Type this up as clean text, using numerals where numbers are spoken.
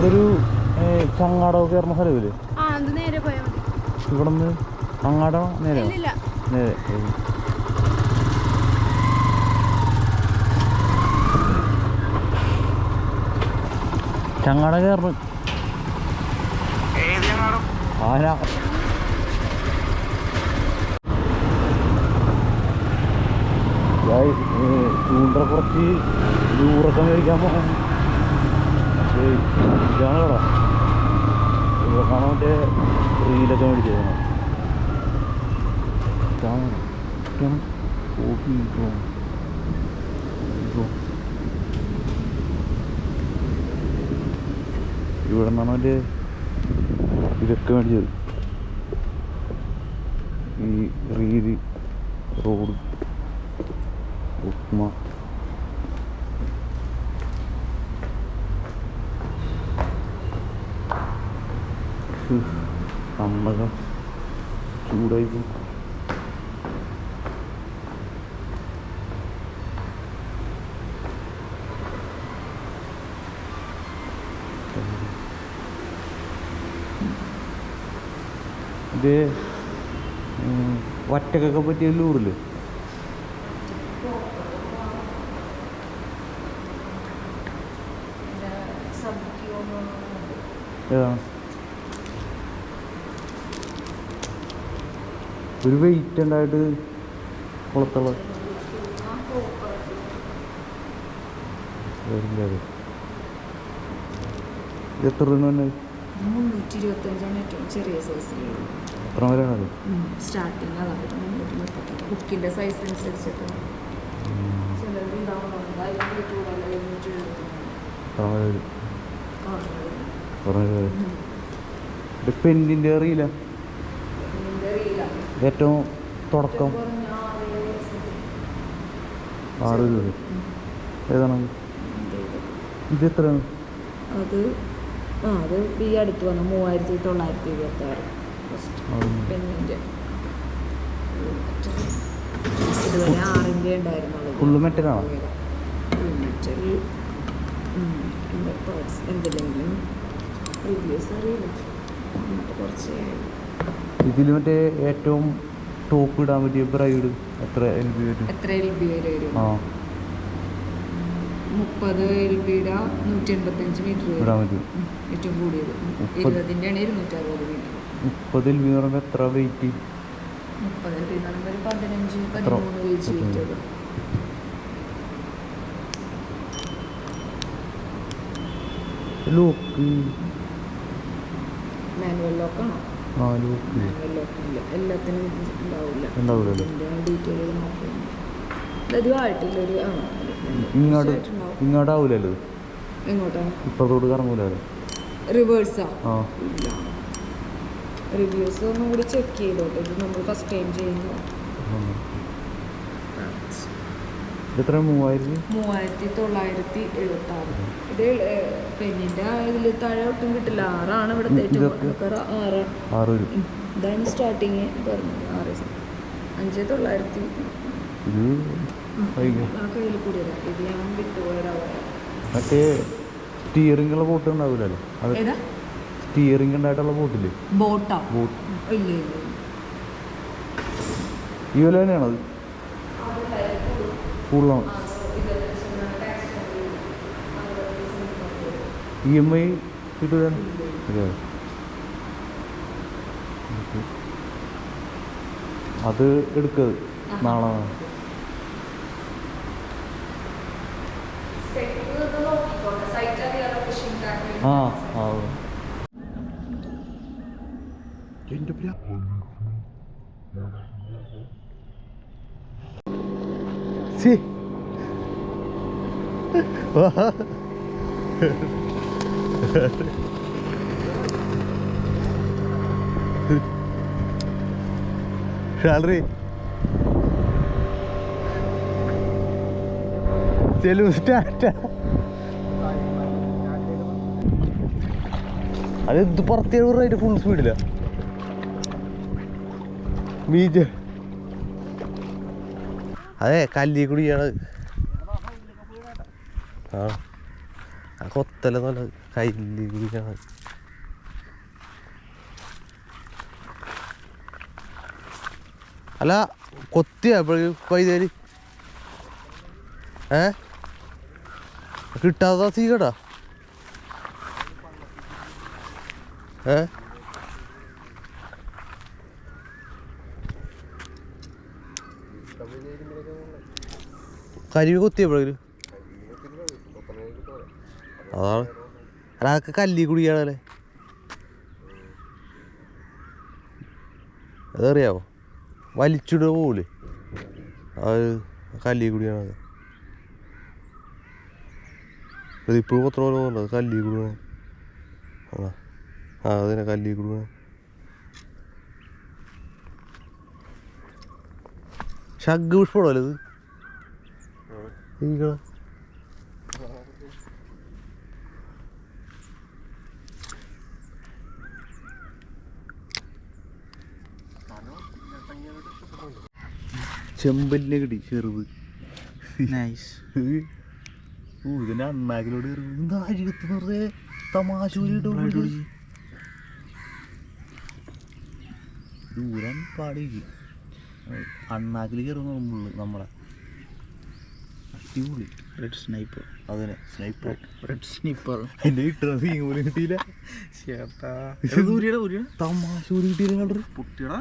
ഇവിടെ ഒരു ചങ്ങാടമൊക്കെ കയറുന്ന സ്ഥലമില്ലേ? ഇവിടെ നിന്ന് അങ്ങാടോ നേരെ നേരെ ചങ്ങാട കയറുന്നു. ആന ചൂണ്ടറ കുറച്ച് ദൂരൊക്കെ മേടിക്കാൻ പോകാൻ ഇതാണ് കട. ഇവിടെ കാണാൻ മറ്റേ റീലൊക്കെ മേടിച്ചതാണ്. ഇവിടെ നിന്നാണ് മറ്റേ ഇതൊക്കെ മേടിച്ചത്. ഈ റീല്, റോഡ്, ഉപ്മ, കമ്പകം ചൂടായി പോകും. ഇത് വറ്റക്കൊക്കെ പറ്റിയ ലൂറില് ഏതാണ് ഒരു വെയിറ്റ് ഉണ്ടായിട്ട് കുളത്തുള്ള എത്ര രൂപ തന്നെ? 325 ഏറ്റവും ചെറിയ സൈസിലുള്ളൂ. എത്ര വരെയാണത് സ്റ്റാർട്ടിങ്? അതാണ് 330. ബുക്കിൻ്റെ സൈസ് അനുസരിച്ചിട്ട് പെന്നിൻ്റെ അറിയില്ല. ഏറ്റവും തുടക്കം 6 രൂപ. ഏതാണ് ഇത്? എത്രയാണ് അത്? അത് ഈ അടുത്ത് വന്ന 3926 പെന്നിൻ്റെ. ഇതുവരെ 6ൻ്റെ ഉണ്ടായിരുന്നുള്ളൂ. ഫുള്ള് മെറ്റലാണോ? മെറ്റൽ എന്തെങ്കിലും റിവ്യൂസ് അറിയില്ല. കുറച്ച് ഇതിൽ മറ്റേ ഏറ്റവും ടോപ്പ് ഇടാൻ പറ്റിയ ബ്രൈഡ് എത്ര LB വരും? എത്ര LB വരെ വരും? 30 LBയുടെ 185 മീറ്റർ ഇടാൻ പറ്റും. ഏറ്റവും കൂടിയത് 20ൻ്റെ ആണ് 260 മീറ്റർ. 30 LB എന്ന് പറയുമ്പോൾ എത്ര വെയിറ്റ്? 30 LB എന്ന് പറയുമ്പോൾ 15-13 വെയിറ്റ് വരും. ലോക്ക് മാനുവൽ ലോക്കാണോ? മാനുവൽ ലോക്ക് ഇല്ല, എല്ലാത്തിനും ഉണ്ടാവില്ലല്ലോ. ഡീറ്റെയിൽ നോക്കിയാൽ ഇതുമായിട്ടില്ലൊരു ഇങ്ങോട്ടാവൂലല്ലോ. എങ്ങോട്ടാണ്? ഇപ്പത്തോട് കറങ്ങൂലല്ലോ. റിവേഴ്സാ? റിവ്യൂസ് ഒന്നും കൂടി ചെക്ക് ചെയ്തോട്ടെ. ഇത് നമ്മൾ ഫസ്റ്റ് ടൈം ചെയ്യുന്നു. എത്ര? 3976. ഇത് പെന്നിൻ്റെ ഇതിൽ താഴെ ഒട്ടും കിട്ടില്ല. 6ആണ് ഇവിടുത്തെ ഏറ്റവും 6. ഇതാണ് സ്റ്റാർട്ടിങ് പറഞ്ഞത്. 5,900. ആ കയ്യിൽ കൂടിയതാ. ഇത് ഞാൻ വിട്ടുപോയതാവാം. മറ്റേ സ്റ്റിയറിംഗ് ഉള്ള ബോട്ട് ഉണ്ടാവില്ലല്ലോ? ഏതാ സ്റ്റിയറിംഗ് ഉണ്ടായിട്ടുള്ള ബോട്ടില്ലേ? ബോട്ടാ? ഇല്ല ഇല്ല. ഈ വില തന്നെയാണത്? ഫുള്ളാണ്. EMI കിട്ടൂല? അത് എടുക്കത് നാളെ. സാലറി ചെലു സ്റ്റാർട്ട്. അത് ഇത് പുറത്തേ റേറ്റ് ഫുൾ സ്പീഡില്ല. ബീച്ച് അതെ കല്ലി കൂടിയാണ്. ആ കൊത്തല നല്ല കയ്യില് കുടിക്കണം. അല്ല കൊത്തിയാ പൈതേരി കിട്ടാത്ത തീ കേട്ടാ കരിമീൻ കൊത്തിയപ്പോഴേലും അതാണ്. അല്ല അതൊക്കെ കല്ലി കുടിയാണല്ലേ, അതറിയാവോ? വലിച്ചിടുക പോലെ അത് കല്ലി കുടിയാണ്. അതിപ്പോഴും എത്ര പോലെ പോകുന്നുണ്ട്, അത് കല്ലി കുടിയാണ്. ആ അതിനെ കല്ലി കുടിയാണ്. ശംഖ് പുഷ്പമാണോ ഇത്? ചെമ്പലിനെ കിട്ടി ചെറുത്. ഇതിന്റെ അണ്ണാക്കിലോട് തമാശ ദൂരം പാടിക്ക് അണ്ണാക്കിൽ കയറുന്ന നമ്മളെ അടിപൊളി. Red sniper. അതിനെ സ്നൈപ്പർ റെഡ് സ്നൈപ്പർ എന്റെ കിട്ടുന്ന സീൻ പോലും കിട്ടിയില്ല. ചേട്ടാ തമാശ പോലും കിട്ടിയില്ല. കുട്ടിയുടെ